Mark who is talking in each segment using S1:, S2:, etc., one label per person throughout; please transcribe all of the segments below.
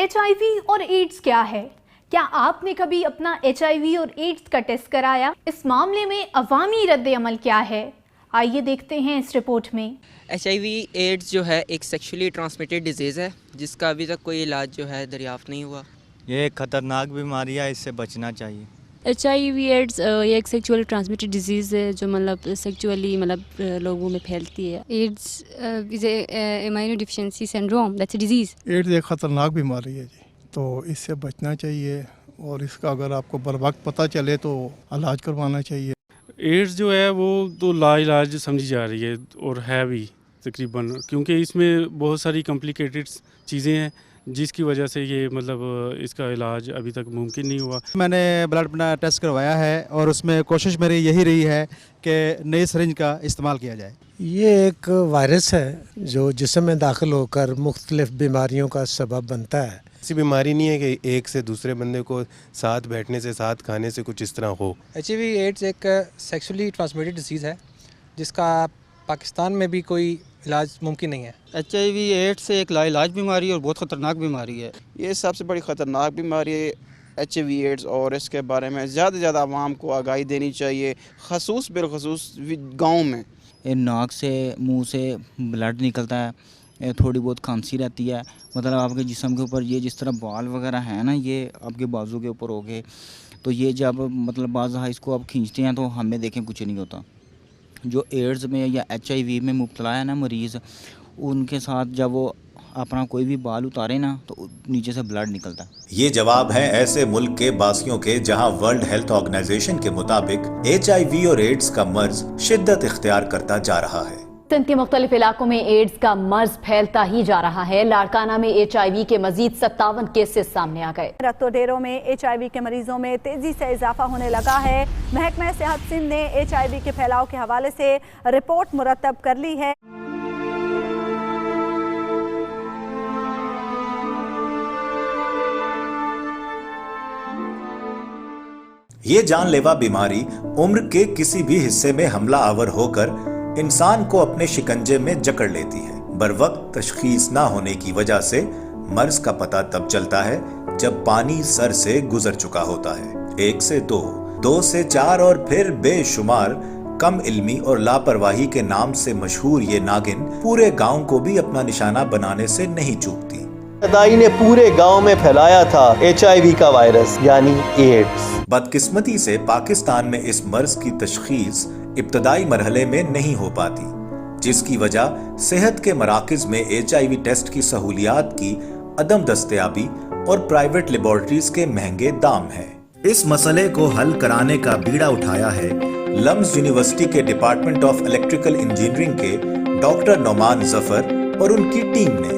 S1: HIV और ads क्या है? क्या आपने कभी अपना HIV और एड्स का टेस्ट कराया? इस मामले में अवामी रद्द अमल क्या है? आइए देखते हैं इस रिपोर्ट में।
S2: HIV एड्स जो है एक सेक्सुअली ट्रांसमिटेड डिजीज़ है जिसका अभी तक कोई इलाज जो है दरियाफ़्त नहीं हुआ।
S3: ये एक ख़तरनाक बीमारी है, इससे बचना चाहिए।
S4: HIV एड्स ये एक सेक्सुअली ट्रांसमिटेड डिजीज़ है जो सेक्सुअली लोगों में फैलती है।
S5: AIDS is immunodeficiency syndrome, that's a disease.
S6: AIDS एक ख़तरनाक बीमारी है जी, तो इससे बचना चाहिए और इसका अगर आपको बर वक्त पता चले तो इलाज करवाना चाहिए।
S7: एड्स जो है वो तो लाइलाज समझी जा रही है और है भी तकरीबन, क्योंकि इसमें बहुत सारी कॉम्प्लिकेटेड चीज़ें हैं जिसकी वजह से ये इसका इलाज अभी तक मुमकिन नहीं हुआ।
S8: मैंने ब्लड अपना टेस्ट करवाया है और उसमें कोशिश मेरी यही रही है कि नई सिरिंज का इस्तेमाल किया जाए।
S9: ये एक वायरस है जो जिस्म में दाखिल होकर मुख्तलिफ बीमारियों का सबब बनता है।
S10: ऐसी बीमारी नहीं है कि एक से दूसरे बंदे को साथ बैठने से, साथ खाने से कुछ इस तरह हो।
S11: HIV एड्स एक सेक्सुअली ट्रांसमिटेड डिजीज़ है जिसका पाकिस्तान में भी कोई इलाज मुमकिन नहीं है।
S12: HIV एड्स एक लाइलाज बीमारी और बहुत ख़तरनाक बीमारी है।
S13: ये सबसे बड़ी ख़तरनाक बीमारी है HIV एड्स, और इसके बारे में ज़्यादा से ज़्यादा आवाम को आगाही देनी चाहिए, ख़ुसूस बिलख़ुसूस गाँव में।
S14: नाक से मुंह से ब्लड निकलता है, थोड़ी बहुत खांसी रहती है, मतलब आपके जिस्म के ऊपर ये जिस तरह बाल वगैरह हैं ना, ये आपके बाजू के ऊपर हो गए, तो ये जब बाज़ इसको आप खींचते हैं तो हमें देखें कुछ नहीं होता। जो एड्स में या HIV में मुब्तला है ना मरीज़, उनके साथ जब वो अपना कोई भी बाल उतारे ना तो नीचे से ब्लड निकलता है।
S15: ये जवाब है ऐसे मुल्क के बासियों के जहां वर्ल्ड हेल्थ ऑर्गेनाइजेशन के मुताबिक HIV और एड्स का मर्ज शिद्दत इख्तियार करता जा रहा है।
S16: सिंध के मुख्तलिफ इलाकों में एड्स का मर्ज फैलता ही जा रहा है। लाड़काना में HIV के मजीद 57 केसेस सामने आ गए।
S17: रक्तोडेरों में HIV के मरीजों में तेजी से इजाफा होने लगा है। महकमा सेहत सिंध ने HIV के फैलाव के हवाले से रिपोर्ट मुरतब कर ली है।
S15: ये जानलेवा बीमारी उम्र के किसी भी हिस्से में हमला आवर होकर इंसान को अपने शिकंजे में जकड़ लेती है। बरवक्त तशखीस ना होने की वजह से मर्ज का पता तब चलता है जब पानी सर से गुजर चुका होता है। 1 से 2, 2 से 4 और फिर बेशुमार कम इल्मी और लापरवाही के नाम से मशहूर ये नागिन पूरे गांव को भी अपना निशाना बनाने से नहीं चूकती।
S18: दाई ने पूरे गांव में फैलाया था HIV का वायरस यानी एड्स।
S15: बदकिस्मती से पाकिस्तान में इस मर्ज की तशखीस इब्तदाई मरहले में नहीं हो पाती, जिसकी वजह सेहत के मराकज में HIV टेस्ट की सहूलियात की अदम दस्तयाबी और प्राइवेट लेबोरेटरीज के महंगे दाम है। इस मसले को हल कराने का बीड़ा उठाया है लम्स यूनिवर्सिटी के डिपार्टमेंट ऑफ इलेक्ट्रिकल इंजीनियरिंग के डॉक्टर नोमान जफर और उनकी टीम ने,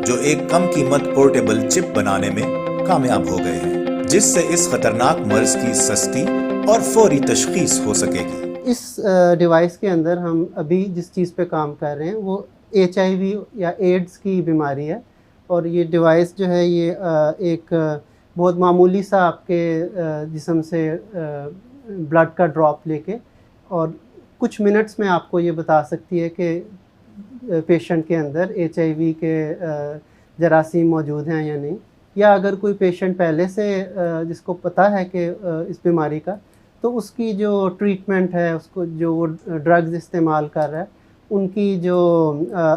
S15: जो एक कम कीमत पोर्टेबल चिप बनाने में कामयाब हो गए हैं, जिससे इस खतरनाक मर्ज की सस्ती और फौरी तशखीस हो सकेगी।
S19: इस डिवाइस के अंदर हम अभी जिस चीज़ पे काम कर रहे हैं वो HIV या एड्स की बीमारी है, और ये डिवाइस जो है ये एक बहुत मामूली सा आपके जिस्म से ब्लड का ड्रॉप लेके और कुछ मिनट्स में आपको ये बता सकती है कि पेशेंट के अंदर HIV के जरासीम मौजूद हैं या नहीं, या अगर कोई पेशेंट पहले से जिसको पता है कि इस बीमारी का, तो उसकी जो ट्रीटमेंट है, उसको जो वो ड्रग्स इस्तेमाल कर रहा है, उनकी जो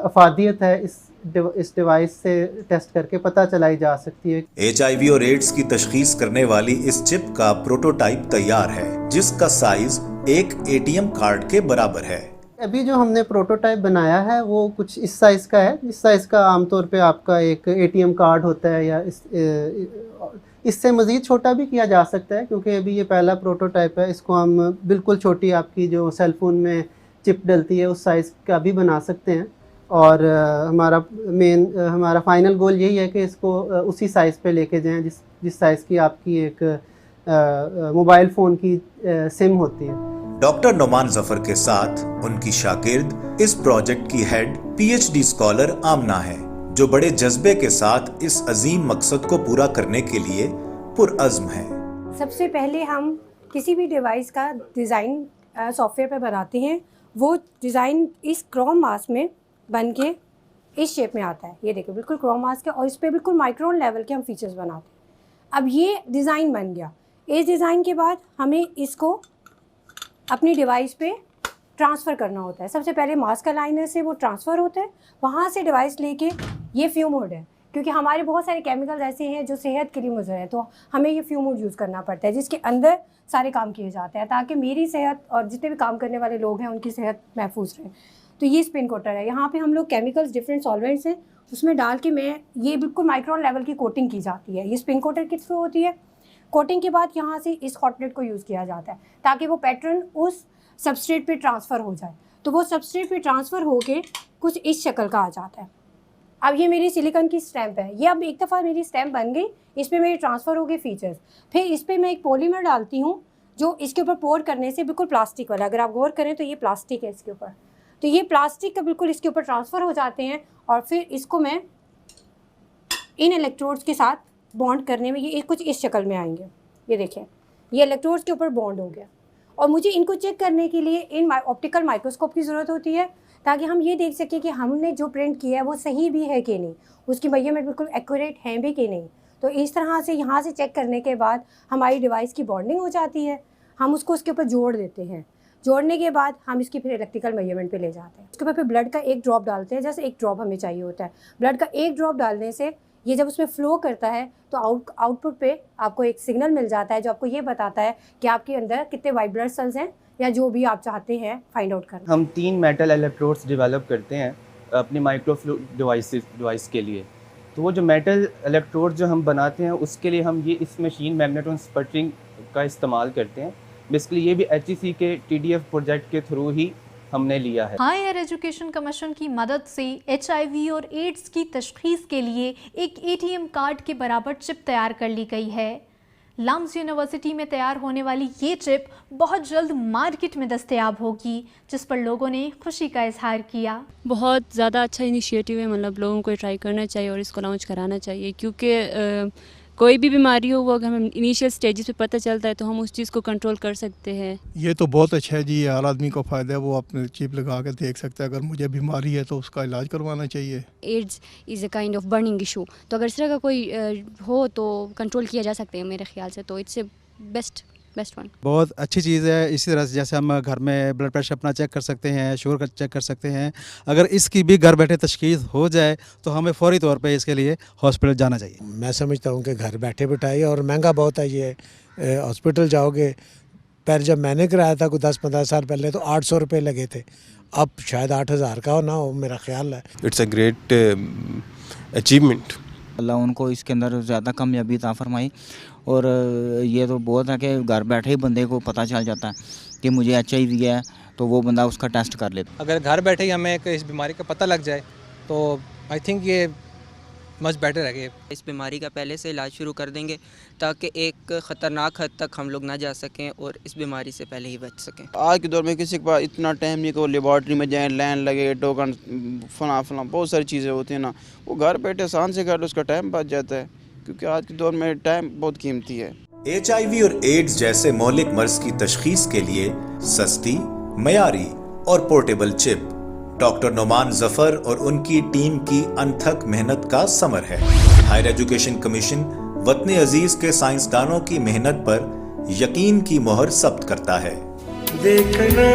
S19: अफादियत है इस डिवाइस से टेस्ट करके पता चलाई जा सकती है।
S15: HIV और एड्स की तशखीस करने वाली इस चिप का प्रोटोटाइप तैयार है, जिसका साइज एक ATM कार्ड के बराबर है।
S19: अभी जो हमने प्रोटोटाइप बनाया है वो कुछ इस साइज़ का है। इस साइज़ का आमतौर पे आपका एक ATM कार्ड होता है, या इससे मज़ीद छोटा भी किया जा सकता है, क्योंकि अभी ये पहला प्रोटोटाइप है। इसको हम बिल्कुल छोटी आपकी जो सेल फ़ोन में चिप डलती है उस साइज़ का भी बना सकते हैं, और हमारा फ़ाइनल गोल यही है कि इसको उसी साइज़ पे लेके जाएं जिस साइज़ की आपकी एक मोबाइल फ़ोन की सिम होती है।
S15: डॉक्टर नोमान जफर के साथ उनकी शागिर्द इस प्रोजेक्ट की हेड PhD स्कॉलर आमना है, जो बड़े जज्बे के साथ इस अजीम मकसद को पूरा करने के लिए पुरअज़्म है।
S5: सबसे पहले हम किसी भी डिवाइस का डिज़ाइन सॉफ्टवेयर पर बनाते हैं। वो डिज़ाइन इस क्रोम मास में बन के इस शेप में आता है। ये देखिए बिल्कुल क्रोम मास्क है और इस पर बिल्कुल माइक्रोन लेवल के हम फीचर्स बनाते हैं। अब ये डिज़ाइन बन गया। इस डिज़ाइन के बाद हमें इसको अपनी डिवाइस पे ट्रांसफ़र करना होता है। सबसे पहले मास्क अलाइनर से वो ट्रांसफ़र होता है, वहाँ से डिवाइस लेके ये फ्यूम हुड है, क्योंकि हमारे बहुत सारे केमिकल्स ऐसे हैं जो सेहत के लिए मुज़र हैं, तो हमें ये फ्यूम हुड यूज़ करना पड़ता है जिसके अंदर सारे काम किए जाते हैं ताकि मेरी सेहत और जितने भी काम करने वाले लोग हैं उनकी सेहत महफूज रहे। तो ये स्पिन कोटर है। यहाँ पे हम लोग केमिकल्स डिफरेंट सॉल्वेंट्स हैं उसमें डाल के ये बिल्कुल माइक्रोन लेवल की कोटिंग की जाती है। ये स्पिन कोटर के थ्रू होती है। कोटिंग के बाद यहाँ से इस हॉट प्लेट को यूज़ किया जाता है ताकि वो पैटर्न उस सबस्ट्रेट पे ट्रांसफ़र हो जाए। तो वो सबस्ट्रेट पे ट्रांसफ़र होके कुछ इस शक्ल का आ जाता है। अब ये मेरी सिलिकॉन की स्टैम्प है। ये अब एक दफ़ा मेरी स्टैम्प बन गई, इस पर मेरी ट्रांसफ़र हो गए फीचर्स। फिर इस पर मैं एक पॉलीमर डालती हूँ जो इसके ऊपर पोर करने से बिल्कुल प्लास्टिक वाला, अगर आप गौर करें तो ये प्लास्टिक है इसके ऊपर, तो ये प्लास्टिक का बिल्कुल इसके ऊपर ट्रांसफ़र हो जाते हैं और फिर इसको मैं इन इलेक्ट्रोड्स के साथ बॉन्ड करने में ये कुछ इस शक्ल में आएंगे। ये देखें, ये इलेक्ट्रोड्स के ऊपर बॉन्ड हो गया और मुझे इनको चेक करने के लिए इन ऑप्टिकल माइक्रोस्कोप की ज़रूरत होती है ताकि हम ये देख सकें कि हमने जो प्रिंट किया है वो सही भी है कि नहीं, उसकी मेजरमेंट बिल्कुल एक्यूरेट हैं भी कि नहीं। तो इस तरह से यहाँ से चेक करने के बाद हमारी डिवाइस की बॉन्डिंग हो जाती है। हम उसको उसके ऊपर जोड़ देते हैं। जोड़ने के बाद हम इसकी फिर इलेक्ट्रिकल मेजरमेंट पे ले जाते हैं। उसके ऊपर फिर ब्लड का एक ड्रॉप डालते हैं, जैसे एक ड्रॉप हमें चाहिए होता है। ब्लड का एक ड्रॉप डालने से ये जब उसमें फ़्लो करता है तो आउटपुट पे आपको एक सिग्नल मिल जाता है जो आपको ये बताता है कि आपके अंदर कितने वाइट ब्लड सेल्स हैं या जो भी आप चाहते हैं फाइंड आउट करना।
S20: हम 3 मेटल इलेक्ट्रोड्स डेवलप करते हैं अपनी माइक्रोफ्लूइड डिवाइस के लिए। तो वो जो मेटल इलेक्ट्रोड जो हम बनाते हैं उसके लिए हम ये इस मशीन मैग्नेट्रॉन स्पटरिंग का इस्तेमाल करते हैं। बेसिकली ये भी HEC के TDF प्रोजेक्ट के थ्रू ही हमने लिया है।
S1: हायर एजुकेशन कमीशन की मदद से HIV और एड्स की तशखीस के लिए एक ATM कार्ड के बराबर चिप तैयार कर ली गई है। लम्स यूनिवर्सिटी में तैयार होने वाली ये चिप बहुत जल्द मार्केट में दस्तयाब होगी, जिस पर लोगों ने खुशी का इजहार किया।
S4: बहुत ज़्यादा अच्छा इनिशिएटिव है, मतलब लोगों को ट्राई करना चाहिए और इसको लॉन्च कराना चाहिए, क्योंकि कोई भी बीमारी हो वो अगर हमें इनिशियल स्टेजेस पे पता चलता है तो हम उस चीज़ को कंट्रोल कर सकते हैं।
S6: ये तो बहुत अच्छा है जी, हर आदमी को फ़ायदा है, वो अपने चिप लगा के देख सकता है। अगर मुझे बीमारी है तो उसका इलाज करवाना चाहिए।
S21: AIDS is a kind of burning issue, तो अगर इस तरह का कोई हो तो कंट्रोल किया जा सकते हैं मेरे ख्याल से, तो इट्स बेस्ट वन।
S8: बहुत अच्छी चीज़ है। इसी तरह से जैसे हम घर में ब्लड प्रेशर अपना चेक कर सकते हैं, शुगर चेक कर सकते हैं, अगर इसकी भी घर बैठे तशखीस हो जाए तो हमें फौरी तौर पे इसके लिए हॉस्पिटल जाना चाहिए।
S9: मैं समझता हूँ कि घर बैठे बिठाइए, और महंगा बहुत है ये। हॉस्पिटल जाओगे, पहले जब मैंने कराया था कोई 10-15 साल पहले तो 800 रुपये लगे थे, अब शायद 8000 का हो ना हो, मेरा ख्याल है।
S10: It's a great achievement.
S14: अल्लाह उनको इसके अंदर ज़्यादा कामयाबी अता फरमाई। और ये तो बहुत है कि घर बैठे ही बंदे को पता चल जाता है कि मुझे HIV है, तो वो बंदा उसका टेस्ट कर लेता।
S11: अगर घर बैठे ही हमें इस बीमारी का पता लग जाए तो आई थिंक ये मच बेटर है कि
S2: इस बीमारी का पहले से इलाज शुरू कर देंगे ताकि एक ख़तरनाक हद तक हम लोग ना जा सकें और इस बीमारी से पहले ही बच सकें।
S13: आज के दौर में किसी के पास इतना टाइम नहीं कि वो लेबॉर्ट्री में जाएँ, लाइन लगे, टोकन फला बहुत सारी चीज़ें होती हैं ना, वो घर बैठे आसान से कर लो, उसका टाइम बच जाता है, क्योंकि आज के दौर में टाइम बहुत कीमती है।
S15: HIV और एड्स जैसे मौलिक मर्ज की तशखीस के लिए सस्ती, मयारी और portable chip doctor Noman Zafar और उनकी टीम की अनथक मेहनत का समर है। हायर एजुकेशन कमीशन वतन अजीज के साइंसदानों की मेहनत पर यकीन की मोहर सब्त करता है। देखना